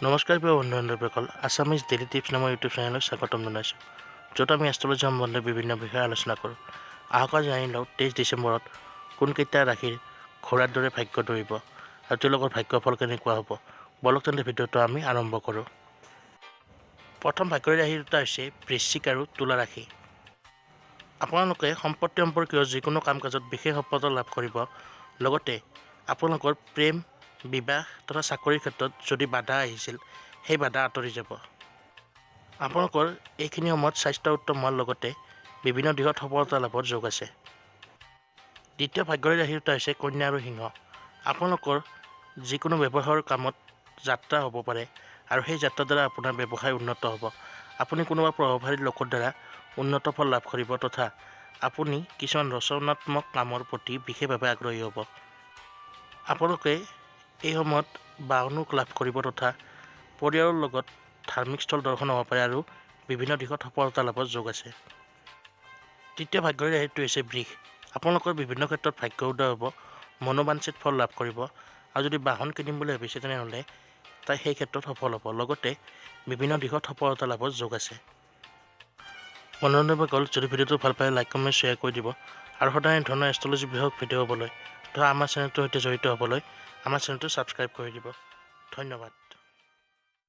নমস্কাৰ প্ৰিয় বন্ধু-বান্ধৱীসকল, Assamese daily tips নামৰ ইউটিউব চেনেলক স্বাগতম জনাইছোঁ, য'ত আমি এষ্ট্ৰলজি সম্বন্ধে বিভিন্ন বিষয়ে আলোচনা কৰোঁ। আহক জানি লওঁ 23 ডিচেম্বৰত কোনকেইটা ৰাশিৰ ঘোঁৰাৰ দৰে ভাগ্য দৌৰিব আৰু তেওঁলোকৰ ভাগ্যফল কেনেকুৱা হ'ব। বলক তেন্তে ভিডিঅ'টো আমি আৰম্ভ কৰোঁ। প্ৰথম ভাগ্যৰ ৰাশি দুটা হৈছে বৃশ্চিক আৰু তুলা ৰাশি। আপোনালোকে সম্পত্তি সম্পৰ্কীয় যিকোনো কাম কাজত বিশেষ সফলতা লাভ কৰিব। লগতে আপোনালোকৰ প্ৰেম, বিবাহ তথা চাকৰিৰ ক্ষেত্ৰত যদি বাধা আহিছিল, সেই বাধা আঁতৰি যাব। আপোনালোকৰ এইখিনি সময়ত স্বাস্থ্য উত্তম হোৱাৰ লগতে বিভিন্ন দিশত সফলতা লাভৰ যোগ আছে। দ্বিতীয় ভাগ্যৰ ৰাশি দুটা হৈছে কন্যা আৰু সিংহ। আপোনালোকৰ যিকোনো ব্যৱসায়ৰ কামত যাত্ৰা হ'ব পাৰে আৰু সেই যাত্ৰাৰ দ্বাৰা আপোনাৰ ব্যৱসায় উন্নত হ'ব। আপুনি কোনোবা প্ৰভাৱশালী লোকৰ দ্বাৰা উন্নত ফল লাভ কৰিব তথা আপুনি কিছুমান ৰচনাত্মক কামৰ প্ৰতি বিশেষভাৱে আগ্ৰহী হ'ব। আপোনালোকে এই সময়ত বাহনো লাভ কৰিব তথা পৰিয়ালৰ লগত ধাৰ্মিক স্থল দৰ্শন হ'ব পাৰে আৰু বিভিন্ন দিশত সফলতা লাভৰ যোগ আছে। তৃতীয় ভাগ্যৰ ৰাশিটো হৈছে বৃষ। আপোনালোকৰ বিভিন্ন ক্ষেত্ৰত ভাগ্য উদয় হ'ব, মনোবাঞ্ছিত ফল লাভ কৰিব আৰু যদি বাহন কিনিম বুলি ভাবিছে তেনেহ'লে তাই সেই ক্ষেত্ৰত সফল হ'ব। লগতে বিভিন্ন দিশত সফলতা লাভৰ যোগ আছে। বন্ধু-বান্ধৱীসকল, যদি ভিডিঅ'টো ভাল পায় লাইক, কমেণ্ট, শ্বেয়াৰ কৰি দিব আৰু সদায় ধৰণৰ এষ্ট্ৰলজি বিষয়ক ভিডিঅ' হ'বলৈ তথা আমাৰ চেনেলটোৰ সৈতে জড়িত হ'বলৈ আমাৰ চেনেলটো ছাবস্ক্ৰাইব কৰি দিব। ধন্যবাদ।